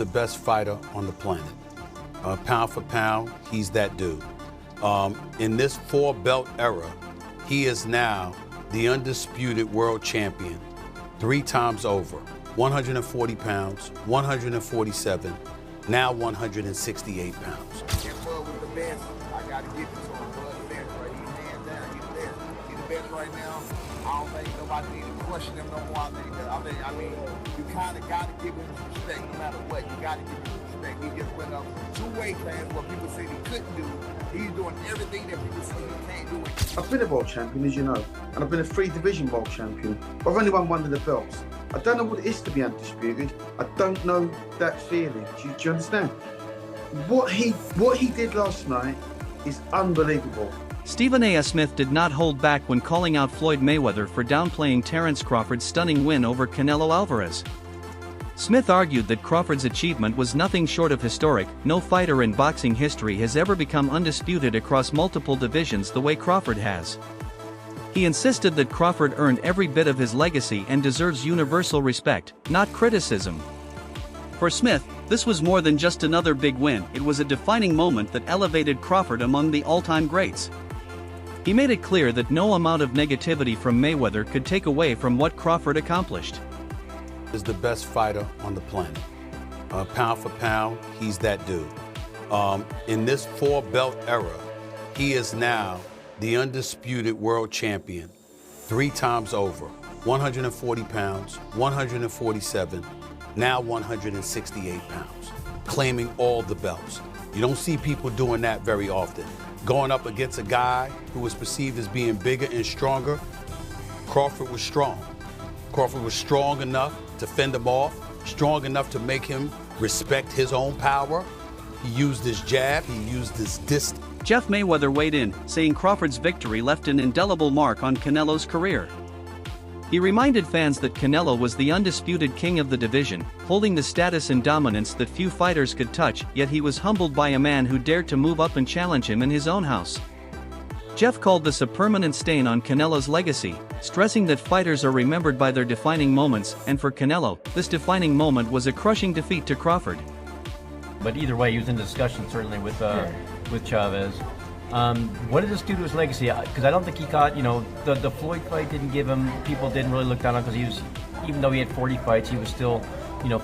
best fighter on the planet. Pound for pound, he's that dude. In this four-belt era, he is now the undisputed world champion 3 times over. 140 pounds, 147, now 168 pounds. And Floyd was the best. I got to give it to him. Floyd the best, right? He's hands down. He's the best. He's the best right now. I don't think nobody need to question him no more. I mean, you kind of got to give him respect no matter what. You got to give him respect. He just went up 2 weight classes what people say he couldn't do. He's doing everything that people say he can't do. I've been a world champion, as you know, and I've been a 3-division world champion. I've only won 1 of the belts. I don't know what it is to be undisputed. I don't know that feeling. Do you understand? What he did last night is unbelievable. Stephen A. Smith did not hold back when calling out Floyd Mayweather for downplaying Terence Crawford's stunning win over Canelo Álvarez. Smith argued that Crawford's achievement was nothing short of historic. No fighter in boxing history has ever become undisputed across multiple divisions the way Crawford has. He insisted that Crawford earned every bit of his legacy and deserves universal respect, not criticism. For Smith, this was more than just another big win. It was a defining moment that elevated Crawford among the all-time greats. He made it clear that no amount of negativity from Mayweather could take away from what Crawford accomplished. Is the best fighter on the planet. Pound for pound, he's that dude. In this four-belt era, he is now the undisputed world champion 3 times over. 140 pounds, 147, now 168 pounds, claiming all the belts. You don't see people doing that very often. Going up against a guy who was perceived as being bigger and stronger, Crawford was strong. Crawford was strong enough to fend him off, strong enough to make him respect his own power. He used his jab, he used his distance. Jeff Mayweather weighed in, saying Crawford's victory left an indelible mark on Canelo's career. He reminded fans that Canelo was the undisputed king of the division, holding the status and dominance that few fighters could touch, yet he was humbled by a man who dared to move up and challenge him in his own house. Jeff called this a permanent stain on Canelo's legacy, stressing that fighters are remembered by their defining moments, and for Canelo, this defining moment was a crushing defeat to Crawford. But either way, he was in discussion certainly with Chavez. What did this do to his legacy? Because I don't think he caught, the Floyd fight didn't give him, people didn't really look down on him because even though he had 40 fights, he was still,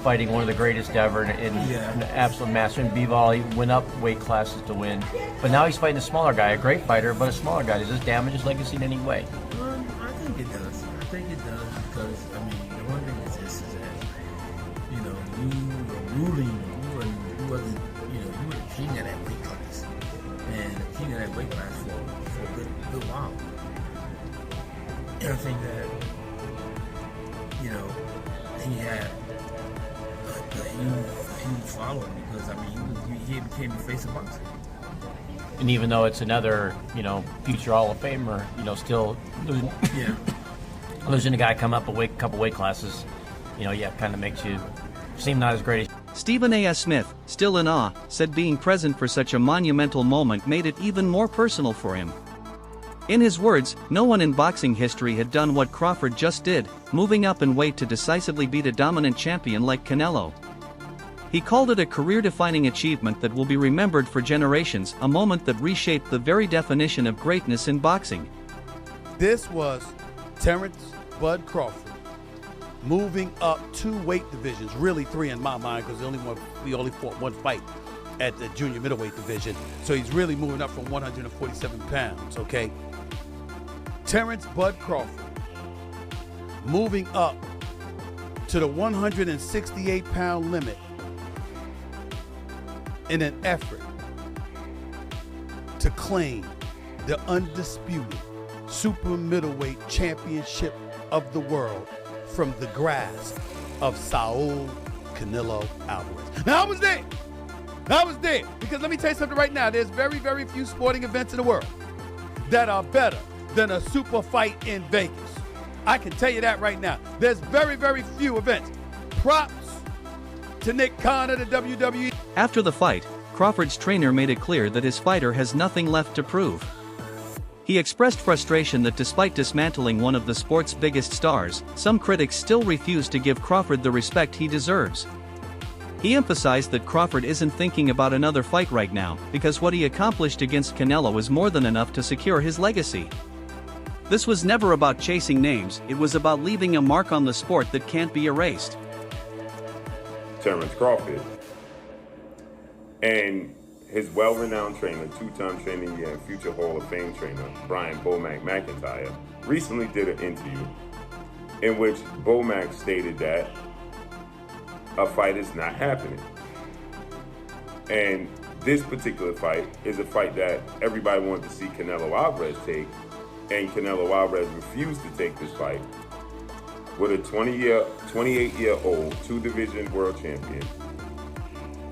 fighting one of the greatest ever and an absolute master. In Bivol, he went up weight classes to win. But now he's fighting a smaller guy, a great fighter, but a smaller guy. Does this damage his legacy in any way? I think it does. Because, the one thing is this is that, you were ruling, you were the king of that weight class. And the king of that weight class for a good while. And I think that, he had a huge following because, he became the face of boxing. And even though it's another, future Hall of Famer, still losing, losing a guy come up a couple weight classes, kind of makes you seem not as great as. Stephen A. Smith, still in awe, said being present for such a monumental moment made it even more personal for him. In his words, no one in boxing history had done what Crawford just did, moving up in weight to decisively beat a dominant champion like Canelo. He called it a career-defining achievement that will be remembered for generations, a moment that reshaped the very definition of greatness in boxing. This was Terence "Bud" Crawford moving up 2 weight divisions, really 3 in my mind, because we only fought 1 fight at the junior middleweight division. So he's really moving up from 147 pounds, okay? Terence "Bud" Crawford moving up to the 168-pound limit in an effort to claim the undisputed super middleweight championship of the world from the grasp of Saul Canelo Álvarez. Now I was there, because let me tell you something right now. There's very, very few sporting events in the world that are better than a super fight in Vegas. I can tell you that right now. There's very, very few events. Props to Nick Khan of the WWE. After the fight, Crawford's trainer made it clear that his fighter has nothing left to prove. He expressed frustration that despite dismantling one of the sport's biggest stars, some critics still refuse to give Crawford the respect he deserves. He emphasized that Crawford isn't thinking about another fight right now, because what he accomplished against Canelo is more than enough to secure his legacy. This was never about chasing names, it was about leaving a mark on the sport that can't be erased. Terence Crawford and his well-renowned trainer, two-time trainer and future Hall of Fame trainer, Brian Bomac McIntyre, recently did an interview in which Bomac stated that a fight is not happening. And this particular fight is a fight that everybody wanted to see Canelo Álvarez take, and Canelo Álvarez refused to take this fight with a 28-year-old two-division world champion,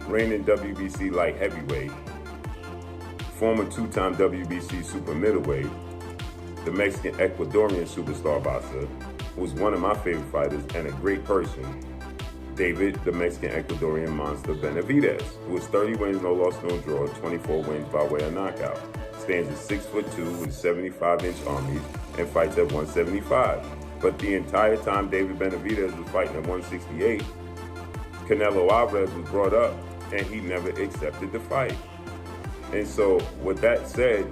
reigning WBC light heavyweight, former two-time WBC super middleweight, the Mexican Ecuadorian superstar boxer, who was one of my favorite fighters and a great person, David, the Mexican Ecuadorian monster Benavidez, who has 30 wins, no loss, no draw, 24 wins by way of knockout, stands at 6'2" with 75-inch armies and fights at 175. But the entire time David Benavidez was fighting at 168, Canelo Álvarez was brought up and he never accepted the fight. And so with that said,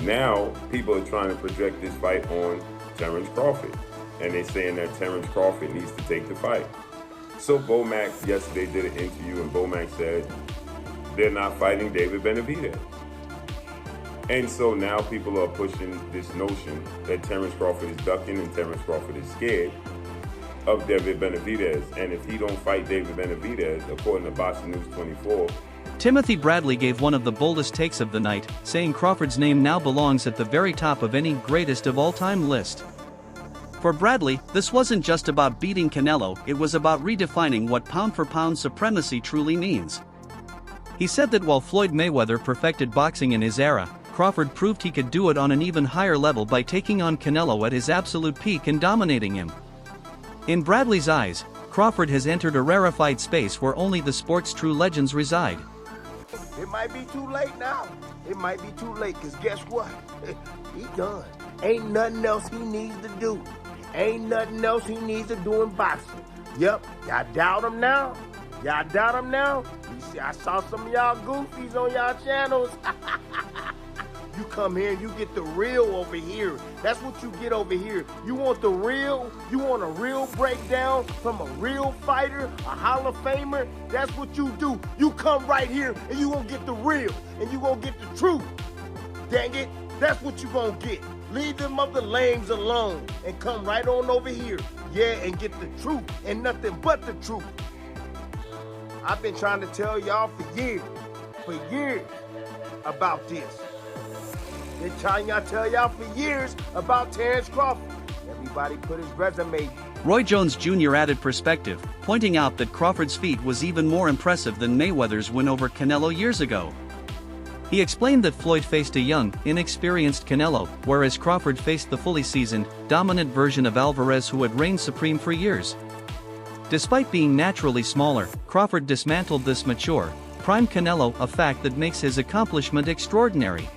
now people are trying to project this fight on Terence Crawford. And they're saying that Terence Crawford needs to take the fight. So Bomac yesterday did an interview and Bomac said they're not fighting David Benavidez. And so now people are pushing this notion that Terence Crawford is ducking and Terence Crawford is scared of David Benavidez. And if he don't fight David Benavidez, according to Boxing News 24, Timothy Bradley gave one of the boldest takes of the night, saying Crawford's name now belongs at the very top of any greatest of all-time list. For Bradley, this wasn't just about beating Canelo, it was about redefining what pound-for-pound supremacy truly means. He said that while Floyd Mayweather perfected boxing in his era, Crawford proved he could do it on an even higher level by taking on Canelo at his absolute peak and dominating him. In Bradley's eyes, Crawford has entered a rarefied space where only the sport's true legends reside. It might be too late now. It might be too late, because guess what? He done. Ain't nothing else he needs to do. Ain't nothing else he needs to do in boxing. Yep, y'all doubt him now? Y'all doubt him now? You see, I saw some of y'all goofies on y'all channels. You come here and you get the real over here. That's what you get over here. You want the real? You want a real breakdown from a real fighter, a Hall of Famer? That's what you do. You come right here and you gonna get the real and you gonna get the truth. Dang it, that's what you gonna get. Leave them other lames alone and come right on over here. Yeah, and get the truth and nothing but the truth. I've been trying to tell y'all for years about this. Been trying to tell y'all for years about Terence Crawford. Everybody put his resume. Roy Jones Jr. added perspective, pointing out that Crawford's feat was even more impressive than Mayweather's win over Canelo years ago. He explained that Floyd faced a young, inexperienced Canelo, whereas Crawford faced the fully seasoned, dominant version of Álvarez who had reigned supreme for years. Despite being naturally smaller, Crawford dismantled this mature, prime Canelo, a fact that makes his accomplishment extraordinary.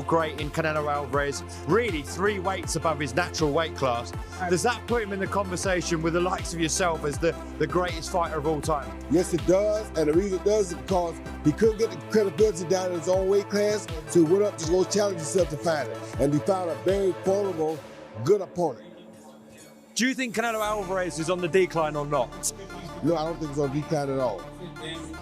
Great in Canelo Álvarez, really 3 weights above his natural weight class. Does that put him in the conversation with the likes of yourself as the greatest fighter of all time? Yes, it does, and the reason it does is because he couldn't get the credibility down in his own weight class, so he went up to go challenge himself to fight it, and he found a very formidable, good opponent. Do you think Canelo Álvarez is on the decline or not? No, I don't think he's on decline at all.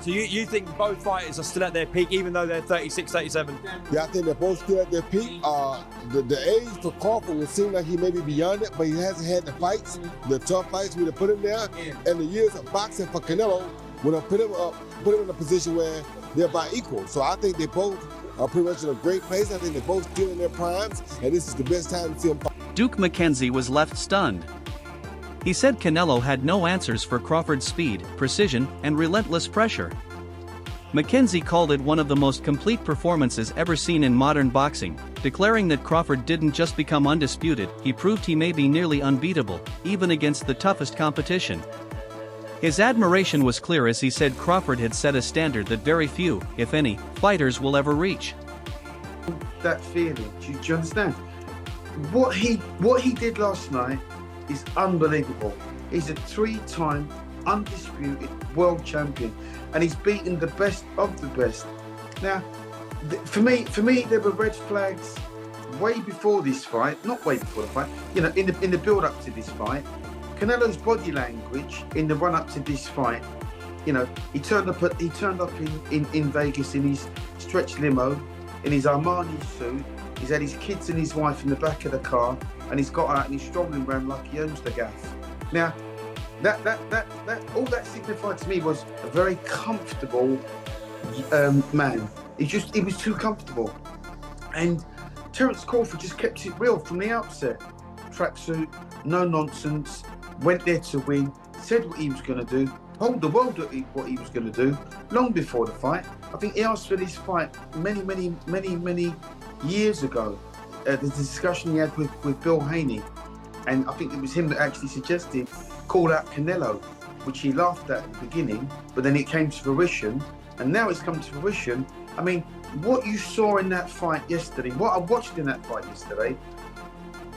So you think both fighters are still at their peak, even though they're 36, 37? Yeah, I think they're both still at their peak. The age for Crawford would seem like he may be beyond it, but he hasn't had the fights, the tough fights we have put him there. And the years of boxing for Canelo would have put him in a position where they're about equal. So I think they both are pretty much in a great place. I think they're both still in their primes, and this is the best time to see them fight. Duke McKenzie was left stunned. He said Canelo had no answers for Crawford's speed, precision, and relentless pressure. McKenzie called it one of the most complete performances ever seen in modern boxing, declaring that Crawford didn't just become undisputed, he proved he may be nearly unbeatable, even against the toughest competition. His admiration was clear as he said Crawford had set a standard that very few, if any, fighters will ever reach. That feeling, do you understand? What he did last night is unbelievable. He's a 3-time undisputed world champion, and he's beaten the best of the best. Now, for me, there were red flags way before this fight, not way before the fight, you know, in the build-up to this fight. Canelo's body language in the run-up to this fight, you know, he turned up in Vegas in his stretch limo, in his Armani suit. He's had his kids and his wife in the back of the car, and he's got out and he's strolling around like he owns the gaff. Now, that all that signified to me was a very comfortable man. He was too comfortable. And Terence Crawford just kept it real from the outset. Tracksuit, no nonsense, went there to win, said what he was going to do, told the world what he was going to do long before the fight. I think he asked for this fight many years ago. The discussion he had with Bill Haney, and I think it was him that actually suggested call out Canelo, which he laughed at the beginning, but then it came to fruition, and now it's come to fruition. I mean, what you saw in that fight yesterday, what I watched in that fight yesterday,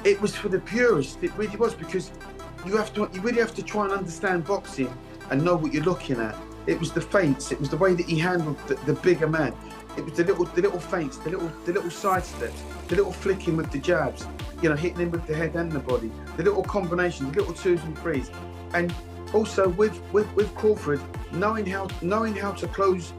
it was for the purists. It really was, because you really have to try and understand boxing and know what you're looking at. It was the feints. It was the way that he handled the bigger man. It was the little feints, the little side steps, the little flicking with the jabs, you know, hitting him with the head and the body, the little combinations, the little 2s and 3s, and also with Crawford knowing how to close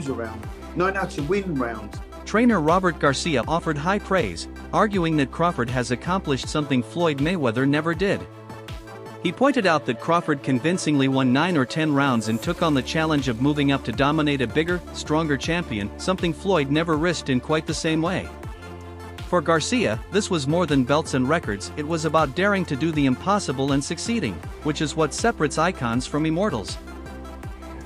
a round, knowing how to win rounds. Trainer Robert Garcia offered high praise, arguing that Crawford has accomplished something Floyd Mayweather never did. He pointed out that Crawford convincingly won 9 or 10 rounds and took on the challenge of moving up to dominate a bigger, stronger champion, something Floyd never risked in quite the same way. For Garcia, this was more than belts and records, it was about daring to do the impossible and succeeding, which is what separates icons from immortals.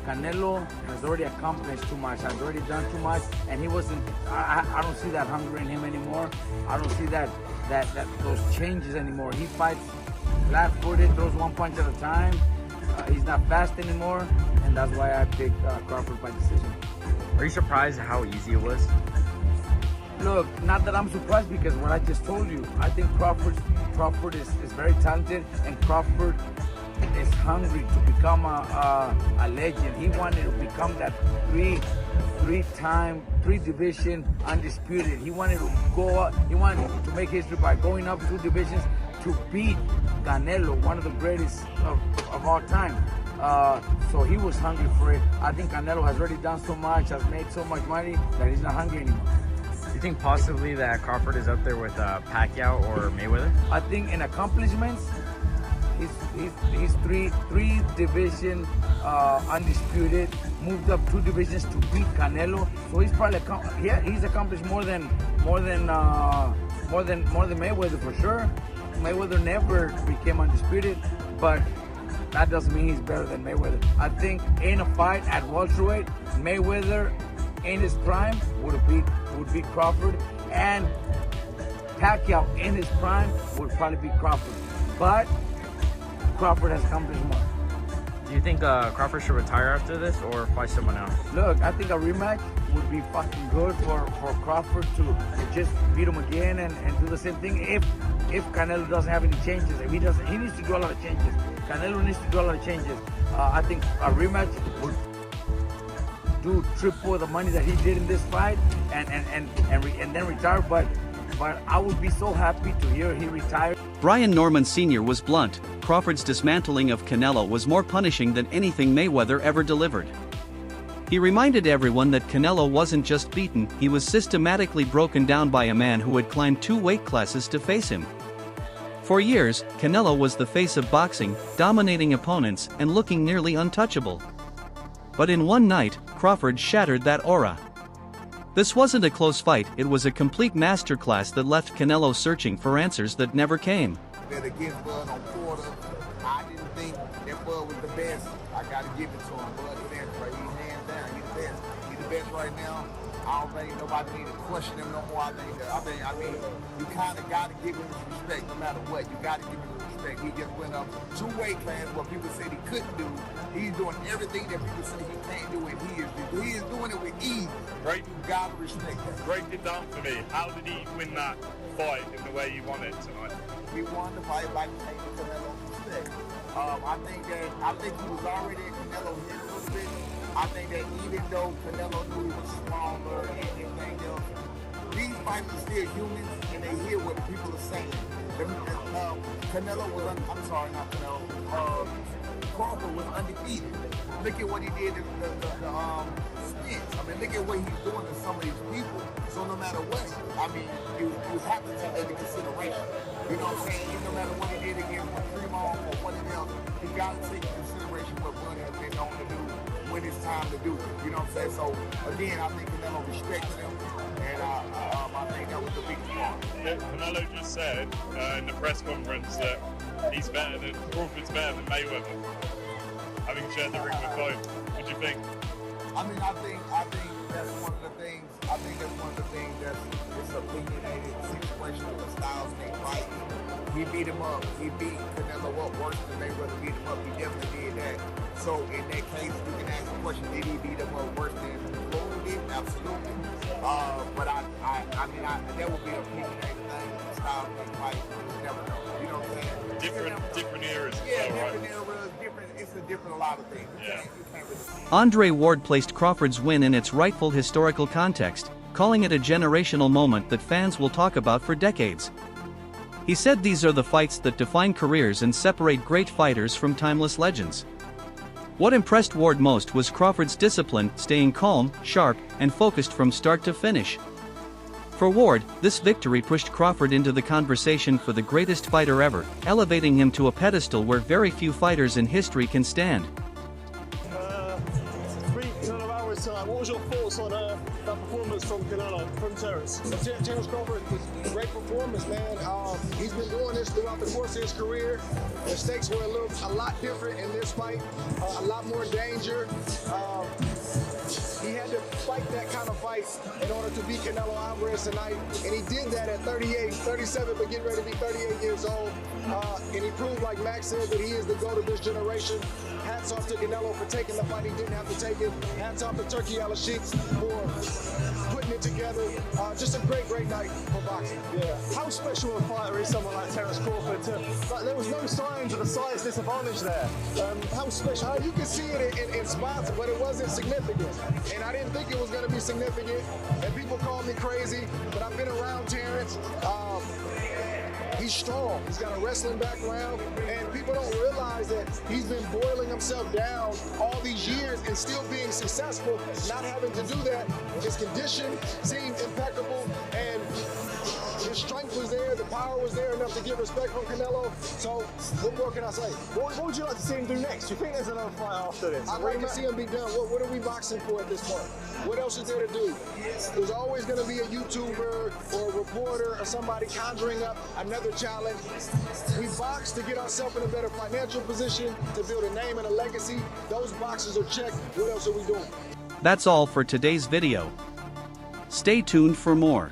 Canelo has already accomplished too much, has already done too much, and he wasn't, I don't see that hunger in him anymore. I don't see that those changes anymore. He fights flat-footed, throws one punch at a time. He's not fast anymore, and that's why I picked Crawford by decision. Are you surprised at how easy it was? Look, not that I'm surprised, because what I just told you, I think Crawford is very talented, and Crawford is hungry to become a legend. He wanted to become that three-division undisputed. He wanted to go up, he wanted to make history by going up 2 divisions to beat Canelo, one of the greatest of all time. So he was hungry for it. I think Canelo has already done so much, has made so much money, that he's not hungry anymore. Do you think possibly that Crawford is up there with Pacquiao or Mayweather? I think in accomplishments, he's three division undisputed, moved up 2 divisions to beat Canelo. So he's probably he's accomplished more than Mayweather for sure. Mayweather never became undisputed, but that doesn't mean he's better than Mayweather. I think in a fight at welterweight, Mayweather in his prime would beat Crawford, and Pacquiao in his prime would probably beat Crawford. But Crawford has accomplished more. Do you think Crawford should retire after this or fight someone else? Look, I think a rematch would be fucking good for Crawford to just beat him again and do the same thing. If Canelo doesn't have any changes, if he doesn't, he needs to do a lot of changes. Canelo needs to do a lot of changes. I think a rematch would do triple the money that he did in this fight and then retire. But I would be so happy to hear he retired. Brian Norman Sr. was blunt. Crawford's dismantling of Canelo was more punishing than anything Mayweather ever delivered. He reminded everyone that Canelo wasn't just beaten, he was systematically broken down by a man who had climbed 2 weight classes to face him. For years, Canelo was the face of boxing, dominating opponents and looking nearly untouchable. But in one night, Crawford shattered that aura. This wasn't a close fight, it was a complete masterclass that left Canelo searching for answers that never came. That against Bud on quarter, I didn't think that Bud was the best. I gotta give it to him. Bud the best, right? He's hands down. He's the best. He's the best right now. I don't think nobody need to question him no more. I mean, you kind of gotta give him his respect no matter what. You gotta give him his respect. He just went up 2 weight classes what people said he couldn't do. He's doing everything that people say he can't do, and he is doing it with ease. Right? You gotta respect that. Break it down for me. How did he win that fight in the way you wanted tonight? he won the fight by taking Canelo's mistake. I think he was already in Canelo hit a little bit. I think that even though Canelo knew he was stronger and everything else, these fighters are still humans and they hear what people are saying. Canelo was, I'm sorry, not Canelo, Crawford was undefeated. Look at what he did to the Spence. I mean, look at what he's doing to some of these people. So no matter what, I mean, you have to take that into consideration. You know what I'm saying? No matter what he did against Primo or what else, you got to take into consideration what Buddy has been known to do when it's time to do it. You know what I'm saying? So again, I think Canelo respected him, and I think that was the big part. Canelo just said in the press conference that Crawford's better than Mayweather, having shared the ring with both. What do you think? I mean, I think that's one of the things. I think that's one of the things that's it's opinionated situation of the styles they fight. He beat him up. He beat Canelo up worse than Mayweather beat him up. He definitely did that. So in that case, you can ask the question: did he beat him up worse than Floyd did? Absolutely. But I mean, that would be an opinionated thing. The styles they fight, you never know. You know what I'm saying? Different eras. Yeah, well, different eras. It's a different a lot of things. You can't really. Andre Ward placed Crawford's win in its rightful historical context, calling it a generational moment that fans will talk about for decades. He said these are the fights that define careers and separate great fighters from timeless legends. What impressed Ward most was Crawford's discipline, staying calm, sharp, and focused from start to finish. For Ward, this victory pushed Crawford into the conversation for the greatest fighter ever, elevating him to a pedestal where very few fighters in history can stand. What was your thoughts on that performance from Canelo, from Terence? Terence Crawford, great performance, man. He's been doing this throughout the course of his career. The stakes were a lot different in this fight, a lot more danger. He had to fight that kind of fight in order to beat Canelo Álvarez tonight, and he did that at 37, but getting ready to be 38 years old. And he proved, like Max said, that he is the GOAT of this generation. Hats off to Canelo for taking the fight. He didn't have to take it. Hats off to Turkey Al-Sheikh for putting it together. Just a great night for boxing. Yeah. How special a fighter is someone like Terence Crawford? There was no signs of a size disadvantage there. How special? You can see it in spots, but it wasn't significant. And I didn't think it was going to be significant. And people call me crazy, but I've been around Terence. He's strong. He's got a wrestling background, and people don't realize that he's been boiling himself down all these years and still being successful, not having to do that. His condition seemed impeccable, and his strength was there, the power was there enough to get respect from Canelo. So, what more can I say? What would you like to see him do next? Do you think there's another fight after this? I'd like to see him be done. What are we boxing for at this point? What else is there to do? There's always going to be a YouTuber or a reporter or somebody conjuring up another challenge. We box to get ourselves in a better financial position, to build a name and a legacy. Those boxes are checked. What else are we doing? That's all for today's video. Stay tuned for more.